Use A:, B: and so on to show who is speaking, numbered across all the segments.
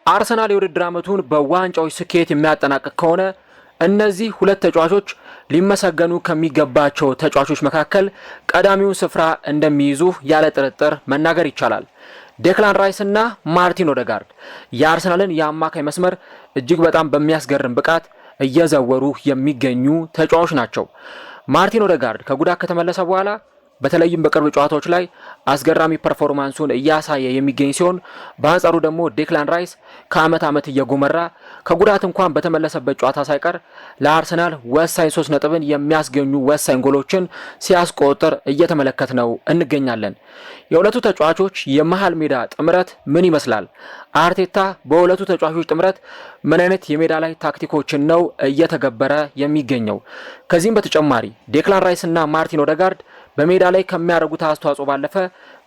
A: አርሰናል የውድድር ዓመቱን በዋንጫዎች ስኬት የሚያጠናቅቅ ከሆነ እነዚህ ሁለት ተጫዋቾች ሊመሰገኑ ከሚገባቸው ተጫዋቾች መካከል ቀዳሚውን ስፍራ እንደሚይዙ ያለ ጥርጥር መናገር ይቻላል። ዴክላን ራይስ እና ማርቲን ኦዴጋርድ የአርሰናልን የአማካይ መስመር እጅግ በጣም በሚያስገርም ብቃት እየዘወሩ የሚገኙ ተጫዋቾች ናቸው። ማርቲን ኦዴጋርድ ከጉዳት ከተመለሰ በኋላ በተለይም በቅርብ ጨዋታዎች ላይ አስገራሚ ፐርፎርማንሱን እያሳየ የሚገኝ ሲሆን በአንጻሩ ደግሞ ዴክላን ራይስ ከአመት ዓመት እየጎመራ ከጉዳት እንኳን በተመለሰበት ጨዋታ ሳይቀር ለአርሰናል ወሳኝ 3 ነጥብን የሚያስገኙ ወሳኝ ጎሎችን ሲያስቆጥር እየተመለከትነው እንገኛለን። የሁለቱ ተጫዋቾች የመሃል ሜዳ ጥምረት ምን ይመስላል? አርቴታ በሁለቱ ተጫዋቾች ጥምረት ምን አይነት የሜዳ ላይ ታክቲኮችን ነው እየተገበረ የሚገኘው? ከዚህም በተጨማሪ ዴክላን ራይስ እና ማርቲን ኦዴጋርድ በሜዳ ላይ ከሚያደርጉት አስተዋጽኦ ባለፈ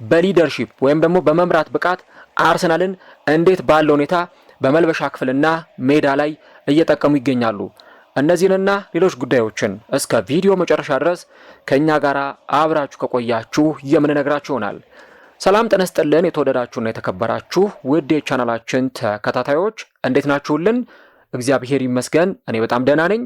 A: በሊደርሺፕ ወይም ደግሞ በመምራት ብቃት አርሰናልን እንዴት ባለ ሁኔታ በመልበሻ ክፍልና ሜዳ ላይ እየጠቀሙ ይገኛሉ? እነዚህንና ሌሎች ጉዳዮችን እስከ ቪዲዮ መጨረሻ ድረስ ከኛ ጋር አብራችሁ ከቆያችሁ የምንነግራችሁ ይሆናል። ሰላም ጤና ይስጥልን። የተወደዳችሁና የተከበራችሁ ውድ የቻናላችን ተከታታዮች እንዴት ናችሁልን? እግዚአብሔር ይመስገን እኔ በጣም ደህና ነኝ።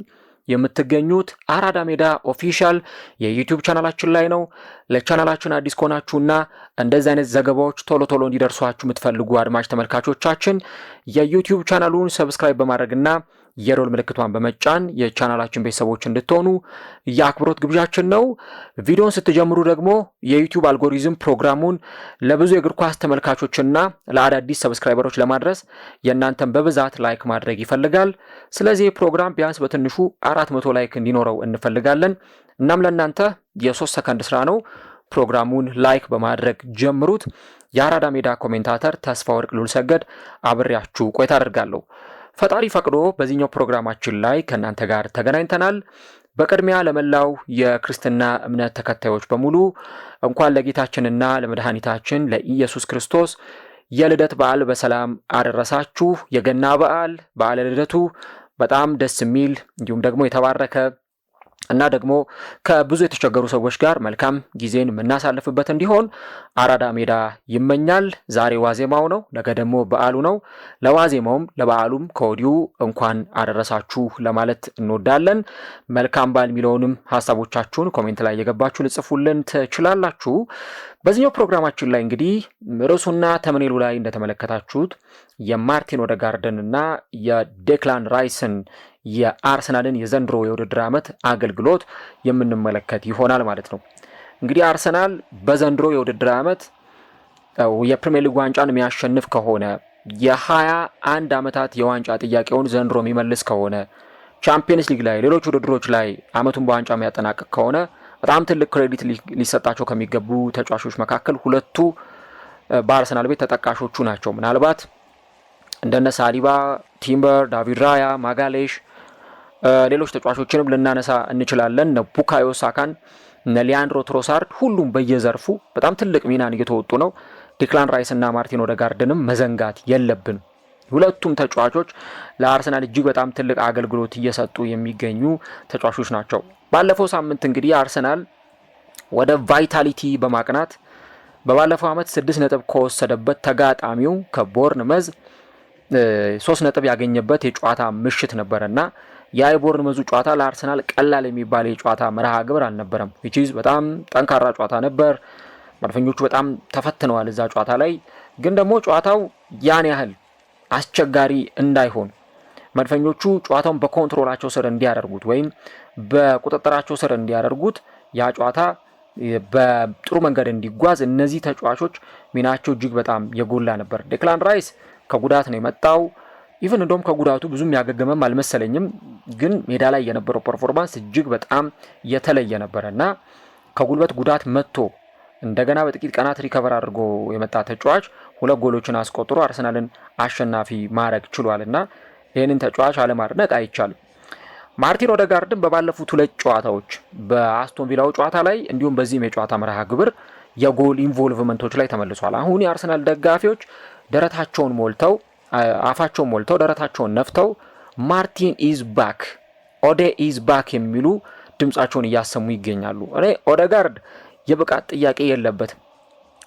A: የምትገኙት አራዳ ሜዳ ኦፊሻል የዩቲዩብ ቻናላችን ላይ ነው። ለቻናላችን አዲስ ከሆናችሁና እንደዚህ አይነት ዘገባዎች ቶሎ ቶሎ እንዲደርሷችሁ የምትፈልጉ አድማጭ ተመልካቾቻችን የዩቲዩብ ቻናሉን ሰብስክራይብ በማድረግና የደወል ምልክቷን በመጫን የቻናላችን ቤተሰቦች እንድትሆኑ የአክብሮት ግብዣችን ነው። ቪዲዮን ስትጀምሩ ደግሞ የዩቲዩብ አልጎሪዝም ፕሮግራሙን ለብዙ የእግር ኳስ ተመልካቾችና ለአዳዲስ ሰብስክራይበሮች ለማድረስ የእናንተን በብዛት ላይክ ማድረግ ይፈልጋል። ስለዚህ ፕሮግራም ቢያንስ በትንሹ 400 ላይክ እንዲኖረው እንፈልጋለን። እናም ለእናንተ የ3 ሰከንድ ስራ ነው። ፕሮግራሙን ላይክ በማድረግ ጀምሩት። የአራዳ ሜዳ ኮሜንታተር ተስፋ ወርቅ ሉልሰገድ አብሬያችሁ ቆይታ አደርጋለሁ። ፈጣሪ ፈቅዶ በዚህኛው ፕሮግራማችን ላይ ከእናንተ ጋር ተገናኝተናል። በቅድሚያ ለመላው የክርስትና እምነት ተከታዮች በሙሉ እንኳን ለጌታችንና ለመድኃኒታችን ለኢየሱስ ክርስቶስ የልደት በዓል በሰላም አደረሳችሁ። የገና በዓለ ልደቱ በጣም ደስ የሚል እንዲሁም ደግሞ የተባረከ እና ደግሞ ከብዙ የተቸገሩ ሰዎች ጋር መልካም ጊዜን የምናሳልፍበት እንዲሆን አራዳ ሜዳ ይመኛል። ዛሬ ዋዜማው ነው፣ ነገ ደግሞ በዓሉ ነው። ለዋዜማውም ለበዓሉም ከወዲሁ እንኳን አደረሳችሁ ለማለት እንወዳለን። መልካም በዓል የሚለውንም ሀሳቦቻችሁን ኮሜንት ላይ የገባችሁ ልጽፉልን ትችላላችሁ። በዚህኛው ፕሮግራማችን ላይ እንግዲህ ርዕሱና ተምኔሉ ላይ እንደተመለከታችሁት የማርቲን ኦዴጋርድን እና የዴክላን ራይስን የአርሰናልን የዘንድሮ የውድድር ዓመት አገልግሎት የምንመለከት ይሆናል ማለት ነው። እንግዲህ አርሰናል በዘንድሮ የውድድር ዓመት የፕሪሚየር ሊግ ዋንጫን የሚያሸንፍ ከሆነ የ21 ዓመታት የዋንጫ ጥያቄውን ዘንድሮ የሚመልስ ከሆነ ቻምፒየንስ ሊግ ላይ ሌሎች ውድድሮች ላይ ዓመቱን በዋንጫ የሚያጠናቅቅ ከሆነ በጣም ትልቅ ክሬዲት ሊሰጣቸው ከሚገቡ ተጫዋቾች መካከል ሁለቱ በአርሰናል ቤት ተጠቃሾቹ ናቸው። ምናልባት እንደነ ሳሊባ፣ ቲምበር፣ ዳቪድ ራያ፣ ማጋሌሽ ሌሎች ተጫዋቾችንም ልናነሳ እንችላለን። ቡካዮ ሳካን፣ ሊያንድሮ ትሮሳርድ ሁሉም በየዘርፉ በጣም ትልቅ ሚናን እየተወጡ ነው። ዴክላን ራይስ እና ማርቲን ኦዴጋርድንም መዘንጋት የለብን። ሁለቱም ተጫዋቾች ለአርሰናል እጅግ በጣም ትልቅ አገልግሎት እየሰጡ የሚገኙ ተጫዋቾች ናቸው። ባለፈው ሳምንት እንግዲህ አርሰናል ወደ ቫይታሊቲ በማቅናት በባለፈው ዓመት 6 ነጥብ ከወሰደበት ተጋጣሚው ከቦርንመዝ 3 ነጥብ ያገኘበት የጨዋታ ምሽት ነበርና የቦርንመዙ ጨዋታ ለአርሰናል ቀላል የሚባል የጨዋታ መርሃ ግብር አልነበረም። ዊችዝ በጣም ጠንካራ ጨዋታ ነበር። መድፈኞቹ በጣም ተፈትነዋል እዛ ጨዋታ ላይ። ግን ደግሞ ጨዋታው ያን ያህል አስቸጋሪ እንዳይሆን መድፈኞቹ ጨዋታውን በኮንትሮላቸው ስር እንዲያደርጉት ወይም በቁጥጥራቸው ስር እንዲያደርጉት ያ ጨዋታ በጥሩ መንገድ እንዲጓዝ እነዚህ ተጫዋቾች ሚናቸው እጅግ በጣም የጎላ ነበር። ዴክላን ራይስ ከጉዳት ነው የመጣው። ኢቨን እንደውም ከጉዳቱ ብዙም ያገገመም አልመሰለኝም። ግን ሜዳ ላይ የነበረው ፐርፎርማንስ እጅግ በጣም የተለየ ነበረና ከጉልበት ጉዳት መጥቶ እንደገና በጥቂት ቀናት ሪከቨር አድርጎ የመጣ ተጫዋች 2 ጎሎችን አስቆጥሮ አርሰናልን አሸናፊ ማድረግ ችሏልና ይህንን ተጫዋች አለማድነቅ አይቻልም። ማርቲን ኦዴጋርድን በባለፉት 2 ጨዋታዎች በአስቶን ቪላው ጨዋታ ላይ እንዲሁም በዚህም የጨዋታ መርሃ ግብር የጎል ኢንቮልቭመንቶች ላይ ተመልሷል። አሁን የአርሰናል ደጋፊዎች ደረታቸውን ሞልተው አፋቸውን ሞልተው ደረታቸውን ነፍተው ማርቲን ኢዝ ባክ፣ ኦዴ ኢዝ ባክ የሚሉ ድምጻቸውን እያሰሙ ይገኛሉ። እኔ ኦዴጋርድ የብቃት ጥያቄ የለበትም።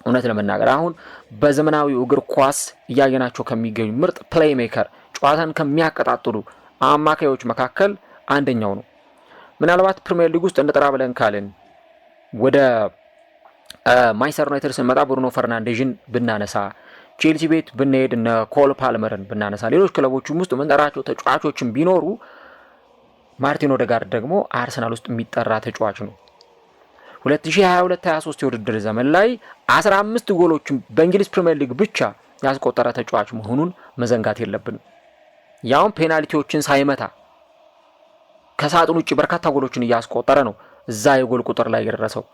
A: እውነት ለመናገር አሁን በዘመናዊው እግር ኳስ እያየናቸው ከሚገኙ ምርጥ ፕሌይ ሜከር ጨዋታን ከሚያቀጣጥሉ አማካዮች መካከል አንደኛው ነው። ምናልባት ፕሪሚየር ሊግ ውስጥ እንጥራ ብለን ካልን ወደ ማንቸስተር ዩናይትድ ስንመጣ ብሩኖ ፈርናንዴዝን ብናነሳ፣ ቼልሲ ቤት ብንሄድ እነ ኮል ፓልመርን ብናነሳ፣ ሌሎች ክለቦችም ውስጥ የምንጠራቸው ተጫዋቾችን ቢኖሩ ማርቲን ኦዴጋርድ ደግሞ አርሰናል ውስጥ የሚጠራ ተጫዋች ነው። 2022-23 የውድድር ዘመን ላይ 15 ጎሎችን በእንግሊዝ ፕሪሚየር ሊግ ብቻ ያስቆጠረ ተጫዋች መሆኑን መዘንጋት የለብንም። ያውም ፔናልቲዎችን ሳይመታ ከሳጥን ውጭ በርካታ ጎሎችን እያስቆጠረ ነው እዛ የጎል ቁጥር ላይ የደረሰው።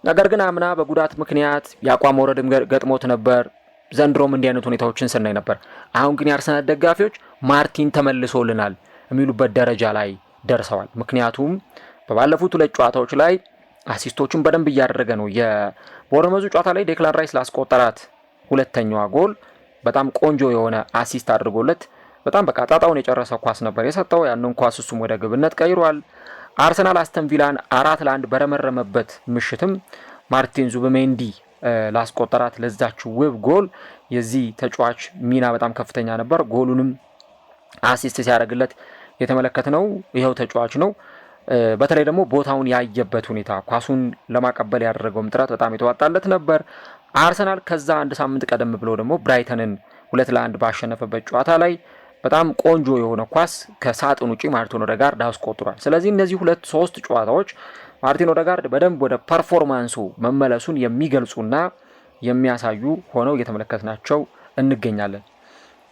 A: ነገር ግን አምና በጉዳት ምክንያት የአቋም መውረድም ገጥሞት ነበር። ዘንድሮም እንዲህ አይነት ሁኔታዎችን ስናይ ነበር። አሁን ግን የአርሰናል ደጋፊዎች ማርቲን ተመልሶልናል የሚሉበት ደረጃ ላይ ደርሰዋል። ምክንያቱም በባለፉት 2 ጨዋታዎች ላይ አሲስቶቹን በደንብ እያደረገ ነው። የቦርነመዙ ጨዋታ ላይ ዴክላን ራይስ ላስቆጠራት ሁለተኛዋ ጎል በጣም ቆንጆ የሆነ አሲስት አድርጎለት በጣም በቃ ጣጣውን የጨረሰ ኳስ ነበር የሰጠው። ያንን ኳስ እሱም ወደ ግብነት ቀይሯል። አርሰናል አስተን ቪላን 4-1 በረመረመበት ምሽትም ማርቲን ዙቢሜንዲ ላስቆጠራት ለዛች ውብ ጎል የዚህ ተጫዋች ሚና በጣም ከፍተኛ ነበር። ጎሉንም አሲስት ሲያደርግለት የተመለከትነው ይኸው ተጫዋች ነው። በተለይ ደግሞ ቦታውን ያየበት ሁኔታ ኳሱን ለማቀበል ያደረገውም ጥረት በጣም የተዋጣለት ነበር። አርሰናል ከዛ አንድ ሳምንት ቀደም ብሎ ደግሞ ብራይተንን 2-1 ባሸነፈበት ጨዋታ ላይ በጣም ቆንጆ የሆነ ኳስ ከሳጥን ውጪ ማርቲን ኦዴጋርድ አስቆጥሯል። ስለዚህ እነዚህ 2-3 ጨዋታዎች ማርቲን ኦዴጋርድ በደንብ ወደ ፐርፎርማንሱ መመለሱን የሚገልጹና የሚያሳዩ ሆነው እየተመለከትናቸው እንገኛለን።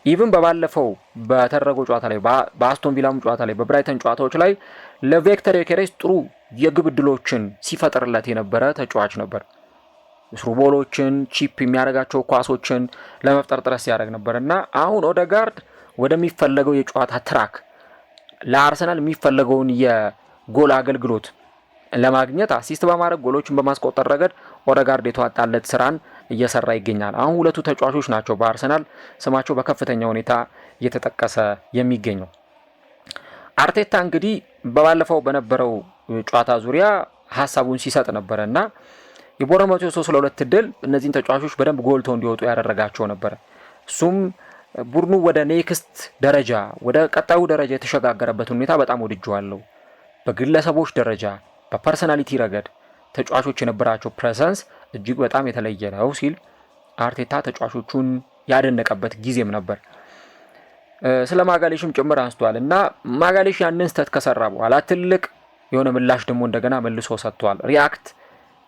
A: ኢቭን በባለፈው በተደረገው ጨዋታ ላይ በአስቶን ቪላም ጨዋታ ላይ በብራይተን ጨዋታዎች ላይ ለቪክተር ዮኬሬስ ጥሩ የግብ ዕድሎችን ሲፈጥርለት የነበረ ተጫዋች ነበር። ስሩቦሎችን ቺፕ የሚያደርጋቸው ኳሶችን ለመፍጠር ጥረት ሲያደርግ ነበር እና አሁን ኦዴጋርድ ወደሚፈለገው የጨዋታ ትራክ ለአርሰናል የሚፈለገውን የጎል አገልግሎት ለማግኘት አሲስት በማድረግ ጎሎችን በማስቆጠር ረገድ ኦዴጋርድ የተዋጣለት ስራን እየሰራ ይገኛል። አሁን 2 ተጫዋቾች ናቸው በአርሰናል ስማቸው በከፍተኛ ሁኔታ እየተጠቀሰ የሚገኘው። አርቴታ እንግዲህ በባለፈው በነበረው ጨዋታ ዙሪያ ሀሳቡን ሲሰጥ ነበረ እና የቦርነመቱ 3-2 ድል እነዚህን ተጫዋቾች በደንብ ጎልተው እንዲወጡ ያደረጋቸው ነበረ። እሱም ቡድኑ ወደ ኔክስት ደረጃ ወደ ቀጣዩ ደረጃ የተሸጋገረበትን ሁኔታ በጣም ወድጀዋለሁ። በግለሰቦች ደረጃ በፐርሰናሊቲ ረገድ ተጫዋቾች የነበራቸው ፕሬዘንስ እጅግ በጣም የተለየ ነው ሲል አርቴታ ተጫዋቾቹን ያደነቀበት ጊዜም ነበር። ስለ ማጋሌሽም ጭምር አንስቷል እና ማጋሌሽ ያንን ስህተት ከሰራ በኋላ ትልቅ የሆነ ምላሽ ደግሞ እንደገና መልሶ ሰጥቷል። ሪያክት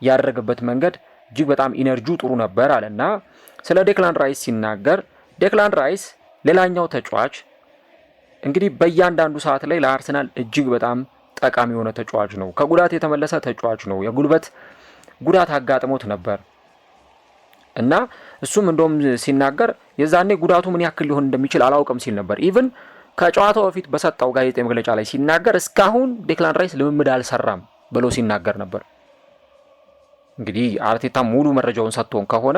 A: ያደረገበት መንገድ እጅግ በጣም ኢነርጂው ጥሩ ነበር አለና ስለ ዴክላን ራይስ ሲናገር ዴክላን ራይስ ሌላኛው ተጫዋች እንግዲህ በእያንዳንዱ ሰዓት ላይ ለአርሰናል እጅግ በጣም ጠቃሚ የሆነ ተጫዋች ነው። ከጉዳት የተመለሰ ተጫዋች ነው። የጉልበት ጉዳት አጋጥሞት ነበር እና እሱም እንደውም ሲናገር የዛኔ ጉዳቱ ምን ያክል ሊሆን እንደሚችል አላውቅም ሲል ነበር። ኢቭን ከጨዋታው በፊት በሰጠው ጋዜጣዊ መግለጫ ላይ ሲናገር እስካሁን ዴክላን ራይስ ልምምድ አልሰራም ብሎ ሲናገር ነበር። እንግዲህ አርቴታ ሙሉ መረጃውን ሰጥቶን ከሆነ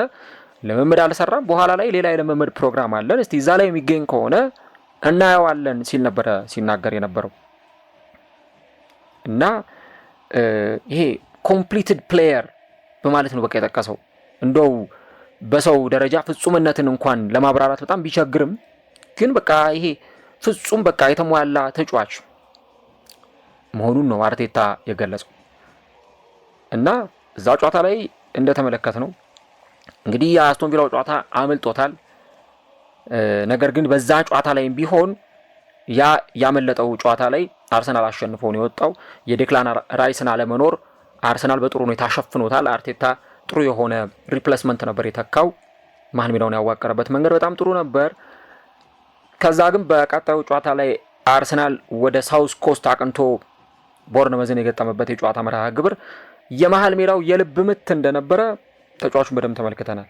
A: ልምምድ አልሰራም፣ በኋላ ላይ ሌላ የልምምድ ፕሮግራም አለን፣ እስቲ እዛ ላይ የሚገኝ ከሆነ እናየዋለን ሲል ነበረ ሲናገር የነበረው እና ይሄ ኮምፕሊትድ ፕሌየር በማለት ነው በቃ የጠቀሰው። እንደው በሰው ደረጃ ፍጹምነትን እንኳን ለማብራራት በጣም ቢቸግርም ግን በቃ ይሄ ፍጹም በቃ የተሟላ ተጫዋች መሆኑን ነው አርቴታ የገለጸው እና እዛ ጨዋታ ላይ እንደተመለከት ነው እንግዲህ የአስቶን ቪላው ጨዋታ አመልጦታል። ነገር ግን በዛ ጨዋታ ላይም ቢሆን ያመለጠው ጨዋታ ላይ አርሰናል አሸንፎ ነው የወጣው። የዴክላን ራይስን አለመኖር አርሰናል በጥሩ ሁኔታ ሸፍኖታል። አርቴታ ጥሩ የሆነ ሪፕሌስመንት ነበር የተካው። መሀል ሜዳውን ያዋቀረበት መንገድ በጣም ጥሩ ነበር። ከዛ ግን በቀጣዩ ጨዋታ ላይ አርሰናል ወደ ሳውስ ኮስት አቅንቶ ቦርነመዝን የገጠመበት የጨዋታ መርሃ ግብር የመሀል ሜዳው የልብ ምት እንደነበረ ተጫዋቹን በደንብ ተመልክተናል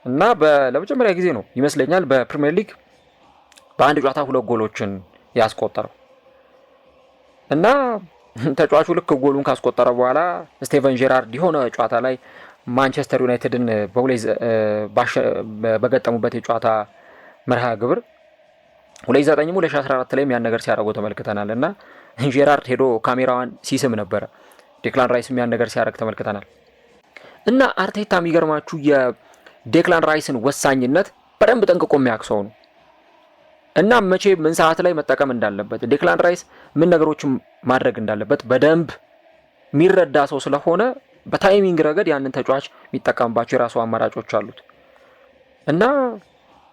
A: እና ለመጀመሪያ ጊዜ ነው ይመስለኛል በፕሪሚየር ሊግ በአንድ ጨዋታ 2 ጎሎችን ያስቆጠረው እና ተጫዋቹ ልክ ጎሉን ካስቆጠረ በኋላ ስቴቨን ጄራርድ የሆነ ጨዋታ ላይ ማንቸስተር ዩናይትድን በገጠሙበት የጨዋታ መርሃ ግብር 2009-2014 ላይም ያን ነገር ሲያደርጉ ተመልክተናል እና ጄራርድ ሄዶ ካሜራዋን ሲስም ነበረ። ዴክላን ራይስም ያን ነገር ሲያደርግ ተመልክተናል። እና አርቴታ የሚገርማችሁ የዴክላን ራይስን ወሳኝነት በደንብ ጠንቅቆ የሚያክሰው ነው እና መቼ ምን ሰዓት ላይ መጠቀም እንዳለበት ዴክላን ራይስ ምን ነገሮችን ማድረግ እንዳለበት በደንብ የሚረዳ ሰው ስለሆነ በታይሚንግ ረገድ ያንን ተጫዋች የሚጠቀምባቸው የራሱ አማራጮች አሉት እና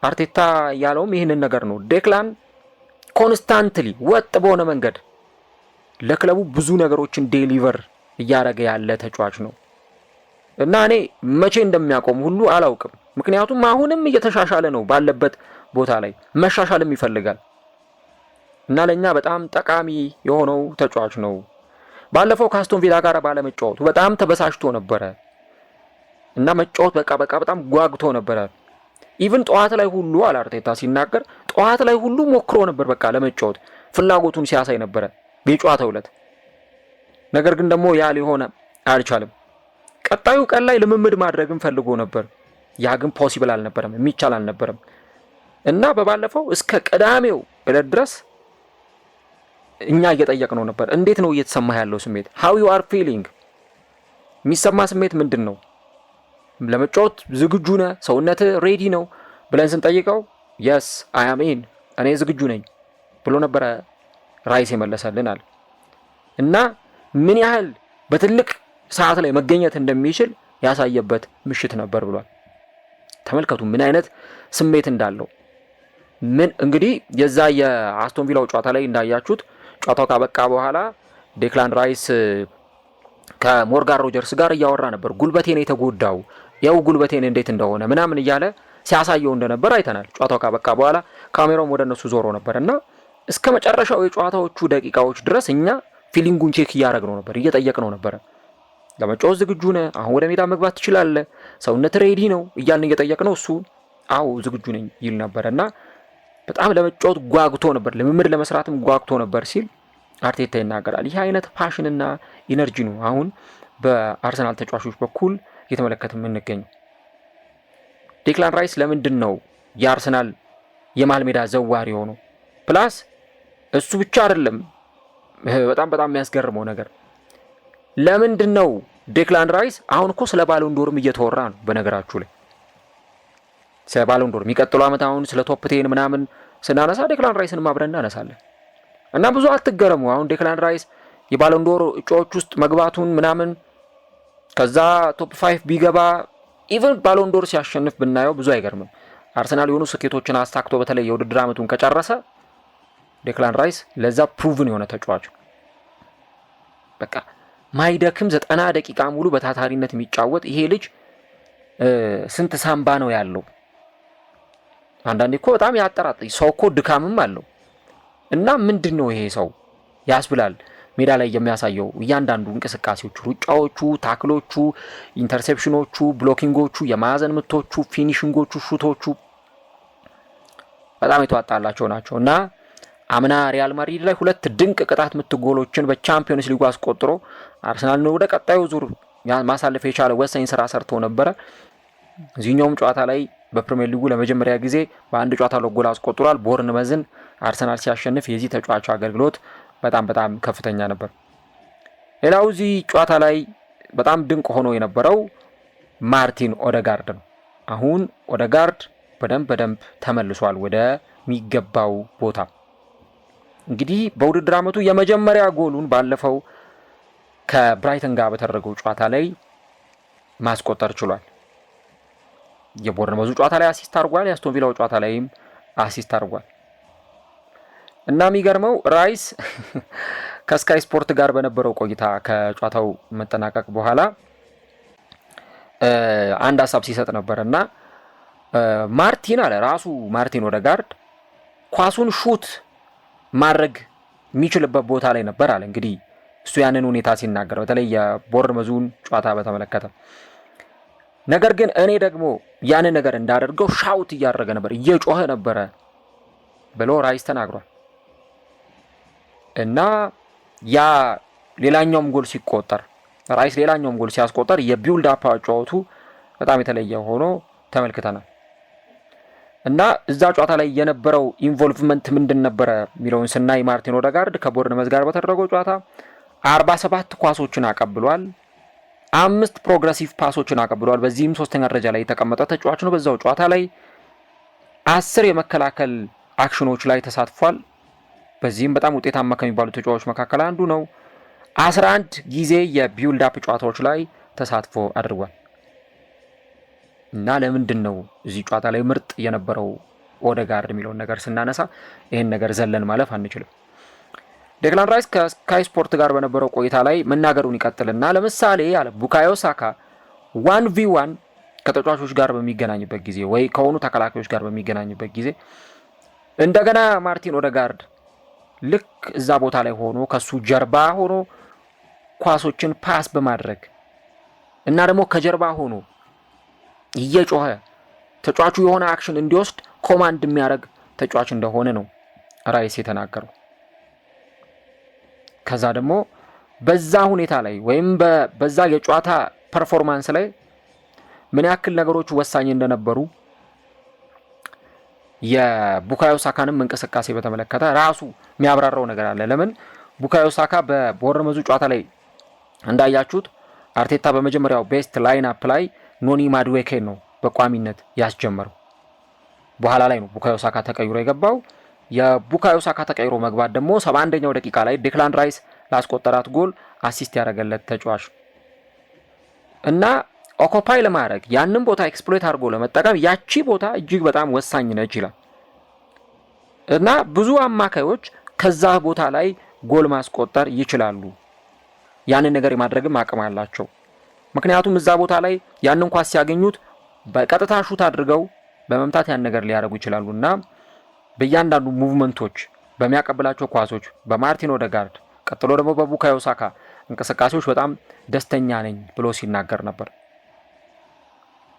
A: አርቴታ ያለውም ይህንን ነገር ነው። ዴክላን ኮንስታንትሊ ወጥ በሆነ መንገድ ለክለቡ ብዙ ነገሮችን ዴሊቨር እያደረገ ያለ ተጫዋች ነው እና እኔ መቼ እንደሚያቆም ሁሉ አላውቅም። ምክንያቱም አሁንም እየተሻሻለ ነው ባለበት ቦታ ላይ መሻሻልም ይፈልጋል እና ለኛ በጣም ጠቃሚ የሆነው ተጫዋች ነው። ባለፈው ከአስቶን ቪላ ጋር ባለመጫወቱ በጣም ተበሳሽቶ ነበረ እና መጫወት በቃ በጣም ጓግቶ ነበረ። ኢቭን ጠዋት ላይ ሁሉ አርቴታ ሲናገር ጠዋት ላይ ሁሉ ሞክሮ ነበር በቃ ለመጫወት ፍላጎቱን ሲያሳይ ነበረ በጨዋታው ዕለት። ነገር ግን ደግሞ ያ ሊሆን አልቻለም። ቀጣዩ ቀን ላይ ልምምድ ማድረግም ፈልጎ ነበር። ያ ግን ፖሲብል አልነበረም፣ የሚቻል አልነበረም እና በባለፈው እስከ ቅዳሜው ዕለት ድረስ እኛ እየጠየቅነው ነበር። እንዴት ነው እየተሰማ ያለው ስሜት? how you are feeling? የሚሰማ ስሜት ምንድን ነው? ለመጫወት ዝግጁ ነህ? ሰውነት ሬዲ ነው ብለን ስንጠይቀው yes I am in እኔ ዝግጁ ነኝ ብሎ ነበረ ራይስ የመለሰልናል እና ምን ያህል በትልቅ ሰዓት ላይ መገኘት እንደሚችል ያሳየበት ምሽት ነበር ብሏል። ተመልከቱ ምን አይነት ስሜት እንዳለው። ምን እንግዲህ የዛ የአስቶን ቪላው ጨዋታ ላይ እንዳያችሁት ጨዋታው ካበቃ በኋላ ዴክላን ራይስ ከሞርጋን ሮጀርስ ጋር እያወራ ነበር። ጉልበቴን የተጎዳው ያው ጉልበቴን እንዴት እንደሆነ ምናምን እያለ ሲያሳየው እንደነበር አይተናል። ጨዋታው ካበቃ በኋላ ካሜራውም ወደ እነሱ ዞሮ ነበርና እስከ መጨረሻው የጨዋታዎቹ ደቂቃዎች ድረስ እኛ ፊሊንጉን ቼክ እያደረግነው ነበር፣ እየጠየቅነው ነበር። ለመጫወት ዝግጁ ነህ? አሁን ወደ ሜዳ መግባት ትችላለህ? ሰውነት ሬዲ ነው እያልን እየጠየቅነው እሱ አዎ ዝግጁ ነኝ ይል ነበርና በጣም ለመጫወት ጓግቶ ነበር፣ ልምምድ ለመስራትም ጓግቶ ነበር ሲል አርቴታ ይናገራል። ይህ አይነት ፓሽንና ኢነርጂ ነው አሁን በአርሰናል ተጫዋቾች በኩል እየተመለከትን የምንገኘው። ዴክላን ራይስ ለምንድን ነው የአርሰናል የመሃል ሜዳ ዘዋሪ ሆነው? ፕላስ እሱ ብቻ አይደለም፣ በጣም የሚያስገርመው ነገር ለምንድን ነው ዴክላን ራይስ አሁን እኮ ስለ ባሎንዶርም እየተወራ ነው። በነገራችሁ ላይ ስለ ባሎንዶር የሚቀጥለው ዓመት አሁን ስለ ቶፕ 10 ምናምን ስናነሳ ዴክላን ራይስን አብረን እናነሳለን እና ብዙ አትገረሙ። አሁን ዴክላን ራይስ የባሎንዶር እጩዎች ውስጥ መግባቱን ምናምን ከዛ ቶፕ 5 ቢገባ ኢቭን ባሎንዶር ሲያሸንፍ ብናየው ብዙ አይገርምም። አርሰናል የሆኑ ስኬቶችን አስታክቶ በተለይ የውድድር ዓመቱን ከጨረሰ ዴክላን ራይስ ለዛ ፕሩቭን የሆነ ተጫዋች በቃ ማይደክም 90 ደቂቃ ሙሉ በታታሪነት የሚጫወት ይሄ ልጅ ስንት ሳምባ ነው ያለው? አንዳንዴ እኮ በጣም ያጠራጥራል። ሰው እኮ ድካምም አለው እና ምንድን ነው ይሄ ሰው ያስብላል። ሜዳ ላይ የሚያሳየው እያንዳንዱ እንቅስቃሴዎቹ፣ ሩጫዎቹ፣ ታክሎቹ፣ ኢንተርሴፕሽኖቹ፣ ብሎኪንጎቹ፣ የማዕዘን ምቶቹ፣ ፊኒሽንጎቹ፣ ሹቶቹ በጣም የተዋጣላቸው ናቸው እና አምና ሪያል ማድሪድ ላይ 2 ድንቅ ቅጣት ምት ጎሎችን በቻምፒዮንስ ሊግ አስቆጥሮ አርሰናልን ወደ ቀጣዩ ዙር ማሳለፍ የቻለ ወሳኝ ስራ ሰርቶ ነበረ። እዚህኛውም ጨዋታ ላይ በፕሪሚየር ሊጉ ለመጀመሪያ ጊዜ በአንድ ጨዋታ ጎል አስቆጥሯል። ቦርንመዝን አርሰናል ሲያሸንፍ የዚህ ተጫዋች አገልግሎት በጣም ከፍተኛ ነበር። ሌላው እዚህ ጨዋታ ላይ በጣም ድንቅ ሆኖ የነበረው ማርቲን ኦዴጋርድ ነው። አሁን ኦዴጋርድ በደንብ ተመልሷል ወደ ሚገባው ቦታ። እንግዲህ በውድድር ዓመቱ የመጀመሪያ ጎሉን ባለፈው ከብራይተን ጋር በተደረገው ጨዋታ ላይ ማስቆጠር ችሏል። የቦርንመዙ ጨዋታ ላይ አሲስት አድርጓል። የአስቶን ቪላው ጨዋታ ላይም አሲስት አድርጓል። እና የሚገርመው ራይስ ከስካይ ስፖርት ጋር በነበረው ቆይታ ከጨዋታው መጠናቀቅ በኋላ አንድ ሀሳብ ሲሰጥ ነበር እና ማርቲን አለ ራሱ ማርቲን ኦዴጋርድ ኳሱን ሹት ማድረግ የሚችልበት ቦታ ላይ ነበር አለ። እንግዲህ እሱ ያንን ሁኔታ ሲናገር በተለይ የቦርንመዙን ጨዋታ በተመለከተ ነገር ግን እኔ ደግሞ ያንን ነገር እንዳደርገው ሻውት እያደረገ ነበር፣ እየጮኸ ነበረ ብሎ ራይስ ተናግሯል። እና ያ ሌላኛውም ጎል ሲቆጠር ራይስ ሌላኛውም ጎል ሲያስቆጠር የቢልድ አፕ አጫወቱ በጣም የተለየ ሆኖ ተመልክተናል። እና እዛ ጨዋታ ላይ የነበረው ኢንቮልቭመንት ምንድን ነበረ የሚለውን ስናይ ማርቲን ኦዴጋርድ ከቦርንመዝ ጋር በተደረገው ጨዋታ 47 ኳሶችን አቀብሏል፣ 5 ፕሮግረሲቭ ፓሶችን አቀብሏል። በዚህም 3ኛ ደረጃ ላይ የተቀመጠ ተጫዋች ነው። በዛው ጨዋታ ላይ 10 የመከላከል አክሽኖች ላይ ተሳትፏል። በዚህም በጣም ውጤታማ ከሚባሉ ተጫዋቾች መካከል አንዱ ነው። 11 ጊዜ የቢልድ አፕ ጨዋታዎች ላይ ተሳትፎ አድርጓል። እና ለምንድን ነው እዚህ ጨዋታ ላይ ምርጥ የነበረው ኦዴጋርድ የሚለውን ነገር ስናነሳ ይህን ነገር ዘለን ማለፍ አንችልም። ዴክላን ራይስ ከስካይ ስፖርት ጋር በነበረው ቆይታ ላይ መናገሩን ይቀጥልና ለምሳሌ ያለ ቡካዮ ሳካ 1v1 ከተጫዋቾች ጋር በሚገናኝበት ጊዜ ወይ ከሆኑ ተከላካዮች ጋር በሚገናኝበት ጊዜ እንደገና ማርቲን ኦዴጋርድ ልክ እዛ ቦታ ላይ ሆኖ ከሱ ጀርባ ሆኖ ኳሶችን ፓስ በማድረግ እና ደግሞ ከጀርባ ሆኖ እየጮኸ ተጫዋቹ የሆነ አክሽን እንዲወስድ ኮማንድ የሚያደርግ ተጫዋች እንደሆነ ነው ራይስ የተናገረው። ከዛ ደግሞ በዛ ሁኔታ ላይ ወይም በዛ የጨዋታ ፐርፎርማንስ ላይ ምን ያክል ነገሮች ወሳኝ እንደነበሩ የቡካዮ ሳካንም እንቅስቃሴ በተመለከተ ራሱ የሚያብራራው ነገር አለ። ለምን ቡካዮ ሳካ በቦርነመዙ ጨዋታ ላይ እንዳያችሁት አርቴታ በመጀመሪያው ቤስት ላይን አፕ ላይ ኖኒ ማድዌኬን ነው በቋሚነት ያስጀመረው። በኋላ ላይ ነው ቡካዮ ሳካ ተቀይሮ የገባው። የቡካዮ ሳካ ተቀይሮ መግባት ደግሞ 71ኛው ደቂቃ ላይ ዴክላን ራይስ ላስቆጠራት ጎል አሲስት ያደረገለት ተጫዋች እና ኦኮፓይ ለማድረግ ያንን ቦታ ኤክስፕሎይት አድርጎ ለመጠቀም ያቺ ቦታ እጅግ በጣም ወሳኝ ነች ይላል እና ብዙ አማካዮች ከዛ ቦታ ላይ ጎል ማስቆጠር ይችላሉ። ያንን ነገር የማድረግም አቅም አላቸው። ምክንያቱም እዛ ቦታ ላይ ያንን ኳስ ሲያገኙት በቀጥታ ሹት አድርገው በመምታት ያን ነገር ሊያደርጉ ይችላሉ እና በእያንዳንዱ ሙቭመንቶች በሚያቀብላቸው ኳሶች በማርቲን ኦዴጋርድ ቀጥሎ ደግሞ በቡካዮ ሳካ እንቅስቃሴዎች በጣም ደስተኛ ነኝ ብሎ ሲናገር ነበር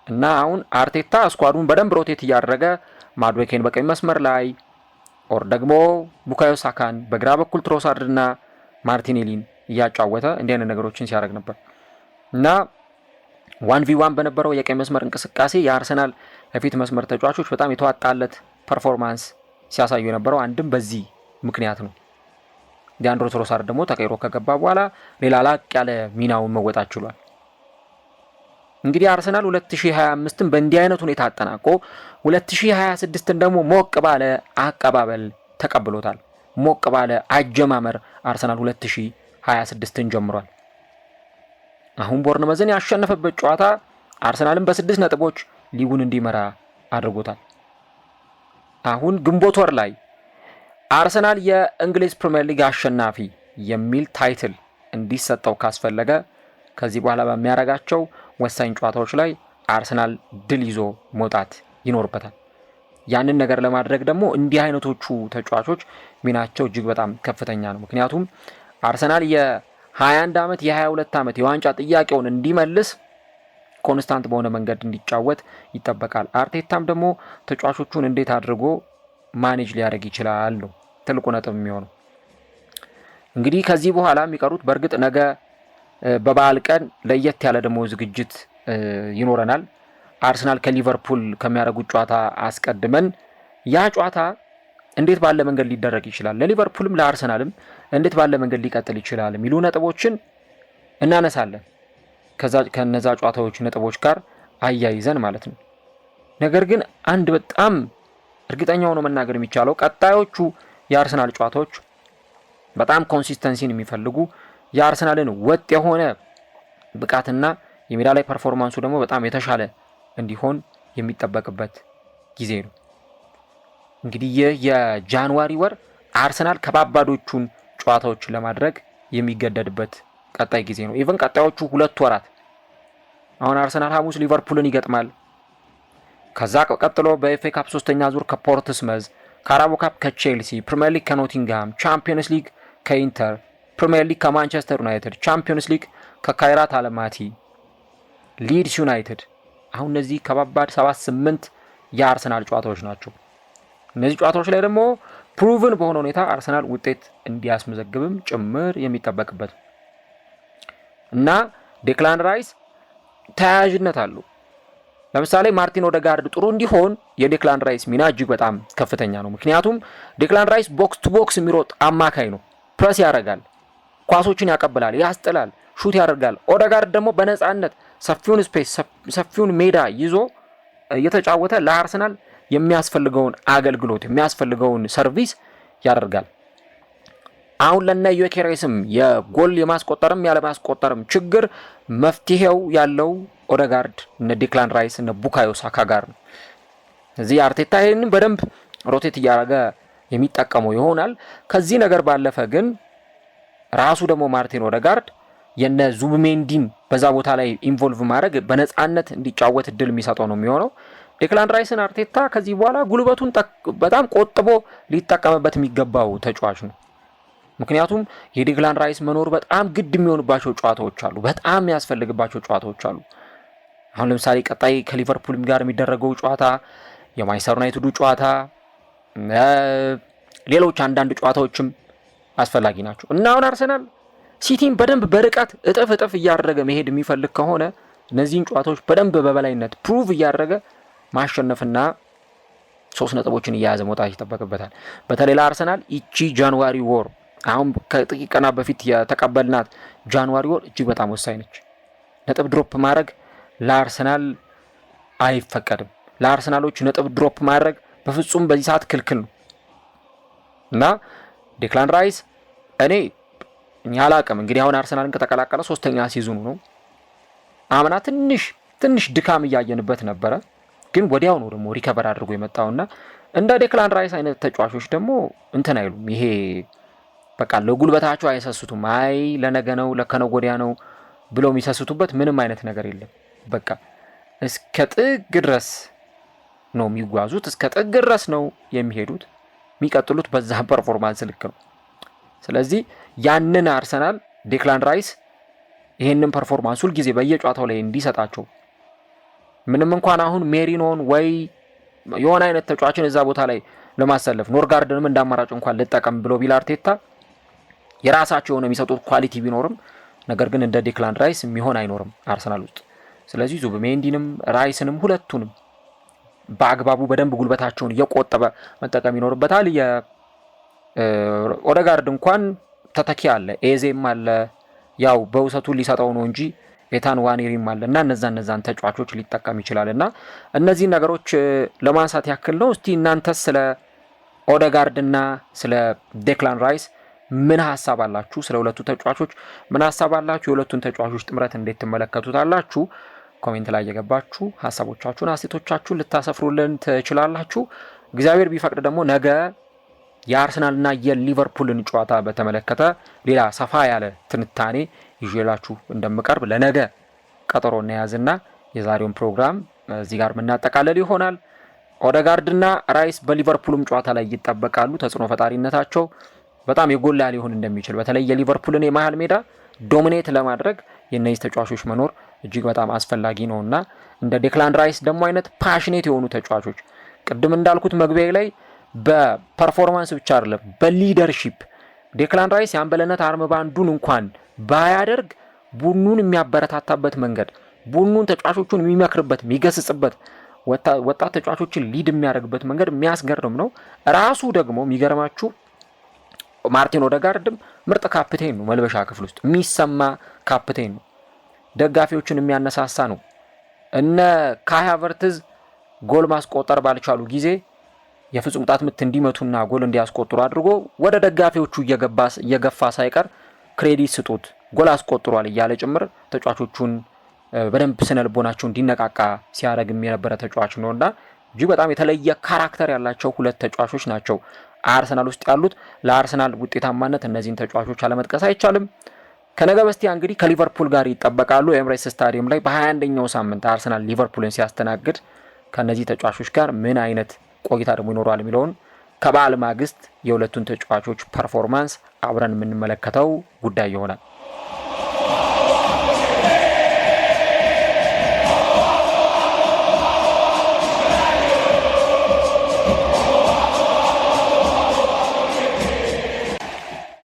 A: እና አሁን አርቴታ ስኳዱን በደንብ ሮቴት እያደረገ ማድዌኬን በቀኝ መስመር ላይ ኦር ደግሞ ቡካዮ ሳካን በግራ በኩል ትሮሳርድና ማርቲኔሊን እያጫወተ እንዲህ አይነት ነገሮችን ሲያደርግ ነበር እና 1v1 በነበረው የቀኝ መስመር እንቅስቃሴ የአርሰናል የፊት መስመር ተጫዋቾች በጣም የተዋጣለት ፐርፎርማንስ ሲያሳዩ የነበረው አንድም በዚህ ምክንያት ነው። ሊያንድሮ ትሮሳርድ ደግሞ ተቀይሮ ከገባ በኋላ ሌላ ላቅ ያለ ሚናውን መወጣት ችሏል። እንግዲህ አርሰናል 2025ን በእንዲህ አይነት ሁኔታ አጠናቆ 2026ን ደግሞ ሞቅ ባለ አቀባበል ተቀብሎታል። ሞቅ ባለ አጀማመር አርሰናል 2026ን ጀምሯል። አሁን ቦርንመዝን ያሸነፈበት ጨዋታ አርሰናልን በ6 ነጥቦች ሊጉን እንዲመራ አድርጎታል። አሁን ግንቦት ወር ላይ አርሰናል የእንግሊዝ ፕሪሚየር ሊግ አሸናፊ የሚል ታይትል እንዲሰጠው ካስፈለገ ከዚህ በኋላ በሚያደርጋቸው ወሳኝ ጨዋታዎች ላይ አርሰናል ድል ይዞ መውጣት ይኖርበታል። ያንን ነገር ለማድረግ ደግሞ እንዲህ አይነቶቹ ተጫዋቾች ሚናቸው እጅግ በጣም ከፍተኛ ነው። ምክንያቱም አርሰናል የ21 ዓመት የ22 ዓመት የዋንጫ ጥያቄውን እንዲመልስ ኮንስታንት በሆነ መንገድ እንዲጫወት ይጠበቃል። አርቴታም ደግሞ ተጫዋቾቹን እንዴት አድርጎ ማኔጅ ሊያደርግ ይችላል ነው ትልቁ ነጥብ የሚሆነው። እንግዲህ ከዚህ በኋላ የሚቀሩት በእርግጥ ነገ በበዓል ቀን ለየት ያለ ደግሞ ዝግጅት ይኖረናል። አርሰናል ከሊቨርፑል ከሚያደርጉት ጨዋታ አስቀድመን ያ ጨዋታ እንዴት ባለ መንገድ ሊደረግ ይችላል፣ ለሊቨርፑልም ለአርሰናልም እንዴት ባለ መንገድ ሊቀጥል ይችላል የሚሉ ነጥቦችን እናነሳለን ከነዛ ጨዋታዎች ነጥቦች ጋር አያይዘን ማለት ነው። ነገር ግን አንድ በጣም እርግጠኛ ሆኖ መናገር የሚቻለው ቀጣዮቹ የአርሰናል ጨዋታዎች በጣም ኮንሲስተንሲን የሚፈልጉ የአርሰናልን ወጥ የሆነ ብቃትና የሜዳ ላይ ፐርፎርማንሱ ደግሞ በጣም የተሻለ እንዲሆን የሚጠበቅበት ጊዜ ነው። እንግዲህ ይህ የጃንዋሪ ወር አርሰናል ከባባዶቹን ጨዋታዎችን ለማድረግ የሚገደድበት ቀጣይ ጊዜ ነው። ኢቨን ቀጣዮቹ 2 ወራት አሁን አርሰናል ሐሙስ ሊቨርፑልን ይገጥማል። ከዛ ቀጥሎ በኤፍኤ ካፕ 3ኛ ዙር ከፖርትስመዝ፣ ካራቦ ካፕ ከቼልሲ፣ ፕሪሚየር ሊግ ከኖቲንግሃም፣ ቻምፒየንስ ሊግ ከኢንተር፣ ፕሪሚየር ሊግ ከማንቸስተር ዩናይትድ፣ ቻምፒየንስ ሊግ ከካይራት አለማቲ፣ ሊድስ ዩናይትድ። አሁን እነዚህ ከባባድ 7-8 የአርሰናል ጨዋታዎች ናቸው። እነዚህ ጨዋታዎች ላይ ደግሞ ፕሩቭን በሆነ ሁኔታ አርሰናል ውጤት እንዲያስመዘግብም ጭምር የሚጠበቅበት እና ዴክላን ራይስ ተያያዥነት አሉ። ለምሳሌ ማርቲን ኦዴጋርድ ጥሩ እንዲሆን የዴክላን ራይስ ሚና እጅግ በጣም ከፍተኛ ነው። ምክንያቱም ዴክላን ራይስ ቦክስ ቱ ቦክስ የሚሮጥ አማካይ ነው። ፕረስ ያደርጋል፣ ኳሶችን ያቀብላል፣ ያስጥላል፣ ሹት ያደርጋል። ኦዴጋርድ ደግሞ በነፃነት ሰፊውን ስፔስ ሰፊውን ሜዳ ይዞ እየተጫወተ ለአርሰናል የሚያስፈልገውን አገልግሎት የሚያስፈልገውን ሰርቪስ ያደርጋል። አሁን ለነ ዩኬሬስም የጎል የማስቆጠርም ያለ ማስቆጠርም ችግር መፍትሄው ያለው ኦዴጋርድ እነ ዲክላን ራይስ እነ ቡካዮ ሳካ ጋር ነው። እዚህ አርቴታ ይሄንን በደንብ ሮቴት እያደረገ የሚጠቀመው ይሆናል። ከዚህ ነገር ባለፈ ግን ራሱ ደግሞ ማርቲን ኦዴጋርድ የነ ዙብሜንዲን በዛ ቦታ ላይ ኢንቮልቭ ማድረግ በነፃነት እንዲጫወት እድል የሚሰጠው ነው የሚሆነው። ዲክላን ራይስን አርቴታ ከዚህ በኋላ ጉልበቱን በጣም ቆጥቦ ሊጠቀምበት የሚገባው ተጫዋች ነው። ምክንያቱም የዲክላን ራይስ መኖር በጣም ግድ የሚሆንባቸው ጨዋታዎች አሉ፣ በጣም የሚያስፈልግባቸው ጨዋታዎች አሉ። አሁን ለምሳሌ ቀጣይ ከሊቨርፑል ጋር የሚደረገው ጨዋታ፣ የማንቸስተር ዩናይትዱ ጨዋታ፣ ሌሎች አንዳንድ ጨዋታዎችም አስፈላጊ ናቸው እና አሁን አርሰናል ሲቲን በደንብ በርቀት እጥፍ እያደረገ መሄድ የሚፈልግ ከሆነ እነዚህን ጨዋታዎች በደንብ በበላይነት ፕሩቭ እያደረገ ማሸነፍና 3 ነጥቦችን እያያዘ መውጣት ይጠበቅበታል። በተለይ ለአርሰናል ይቺ ጃንዋሪ ወር አሁን ከጥቂት ቀናት በፊት የተቀበልናት ጃንዋሪ ወር እጅግ በጣም ወሳኝ ነች። ነጥብ ድሮፕ ማድረግ ለአርሰናል አይፈቀድም። ለአርሰናሎች ነጥብ ድሮፕ ማድረግ በፍጹም በዚህ ሰዓት ክልክል ነው እና ዲክላን ራይስ እኔ አላቅም እንግዲህ አሁን አርሰናልን ከተቀላቀለ 3ኛ ሲዝኑ ነው። አምና ትንሽ ድካም እያየንበት ነበረ፣ ግን ወዲያው ነው ደግሞ ሪከቨር አድርጎ የመጣውና እንደ ዲክላን ራይስ አይነት ተጫዋቾች ደግሞ እንትን አይሉም። ይሄ በቃ ለጉልበታቸው አይሰስቱም። አይ ለነገ ነው ለከነገ ወዲያ ነው ብለው የሚሰስቱበት ምንም አይነት ነገር የለም። በቃ እስከ ጥግ ድረስ ነው የሚጓዙት፣ እስከ ጥግ ድረስ ነው የሚሄዱት፣ የሚቀጥሉት በዛ ፐርፎርማንስ ልክ ነው። ስለዚህ ያንን አርሰናል ዲክላን ራይስ ይሄንን ፐርፎርማንስ ሁል ጊዜ በየጨዋታው ላይ እንዲሰጣቸው ምንም እንኳን አሁን ሜሪኖን ወይ የሆነ አይነት ተጫዋችን እዛ ቦታ ላይ ለማሰለፍ ኖርጋርድንም እንዳማራጭ እንኳን ልጠቀም ብሎ ቢል አርቴታ የራሳቸው የሆነ የሚሰጡት ኳሊቲ ቢኖርም ነገር ግን እንደ ዲክላን ራይስ የሚሆን አይኖርም አርሰናል ውስጥ። ስለዚህ ዙብሜንዲንም ራይስንም ሁለቱንም በአግባቡ በደንብ ጉልበታቸውን እየቆጠበ መጠቀም ይኖርበታል። ኦዴጋርድ እንኳን ተተኪ አለ፣ ኤዜም አለ፣ ያው በውሰቱ ሊሰጠው ነው እንጂ ኤታን ዋኔሪም አለ እና እነዛን ተጫዋቾች ሊጠቀም ይችላል እና እነዚህ ነገሮች ለማንሳት ያክል ነው። እስቲ እናንተስ ስለ ኦዴጋርድ እና ስለ ዲክላን ራይስ ምን ሀሳብ አላችሁ? ስለ ሁለቱ ተጫዋቾች ምን ሀሳብ አላችሁ? የሁለቱን ተጫዋቾች ጥምረት እንዴት ትመለከቱታላችሁ? ኮሜንት ላይ የገባችሁ ሀሳቦቻችሁን አስተያየቶቻችሁን ልታሰፍሩልን ትችላላችሁ። እግዚአብሔር ቢፈቅድ ደግሞ ነገ የአርሰናልና የሊቨርፑልን ጨዋታ በተመለከተ ሌላ ሰፋ ያለ ትንታኔ ይዤላችሁ እንደምቀርብ ለነገ ቀጠሮ እናያዝና የዛሬውን ፕሮግራም እዚህ ጋር የምናጠቃለል ይሆናል። ኦዴጋርድና ራይስ በሊቨርፑልም ጨዋታ ላይ ይጠበቃሉ። ተጽዕኖ ፈጣሪነታቸው በጣም የጎላ ሊሆን እንደሚችል በተለይ የሊቨርፑልን የመሃል ሜዳ ዶሚኔት ለማድረግ የእነዚህ ተጫዋቾች መኖር እጅግ በጣም አስፈላጊ ነውና እንደ ዲክላን ራይስ ደግሞ አይነት ፓሽኔት የሆኑ ተጫዋቾች ቅድም እንዳልኩት መግቢያ ላይ በፐርፎርማንስ ብቻ አይደለም በሊደርሺፕ ዲክላን ራይስ የአምበልነት አርምባንዱን እንኳን ባያደርግ ቡድኑን የሚያበረታታበት መንገድ፣ ቡድኑን ተጫዋቾቹን የሚመክርበት የሚገስጽበት፣ ወጣት ተጫዋቾችን ሊድ የሚያደርግበት መንገድ የሚያስገርም ነው። ራሱ ደግሞ የሚገርማችሁ ማርቲን ኦዴጋርድም ምርጥ ካፕቴን ነው። መልበሻ ክፍል ውስጥ የሚሰማ ካፕቴን ነው። ደጋፊዎችን የሚያነሳሳ ነው። እነ ካይ ሃቨርትዝ ጎል ማስቆጠር ባልቻሉ ጊዜ የፍጹም ቅጣት ምት እንዲመቱና ጎል እንዲያስቆጥሩ አድርጎ ወደ ደጋፊዎቹ እየገፋ ሳይቀር ክሬዲት ስጡት ጎል አስቆጥሯል እያለ ጭምር ተጫዋቾቹን በደንብ ስነልቦናቸው እንዲነቃቃ ሲያደርግ የነበረ ተጫዋች ነውና እጅግ በጣም የተለየ ካራክተር ያላቸው ሁለት ተጫዋቾች ናቸው አርሰናል ውስጥ ያሉት። ለአርሰናል ውጤታማነት እነዚህን ተጫዋቾች አለመጥቀስ አይቻልም። ከነገ በስቲያ እንግዲህ ከሊቨርፑል ጋር ይጠበቃሉ። ኤምሬትስ ስታዲየም ላይ በ21ኛው ሳምንት አርሰናል ሊቨርፑልን ሲያስተናግድ ከነዚህ ተጫዋቾች ጋር ምን አይነት ቆይታ ደግሞ ይኖራል የሚለውን ከበዓል ማግስት የሁለቱን ተጫዋቾች ፐርፎርማንስ አብረን የምንመለከተው ጉዳይ ይሆናል።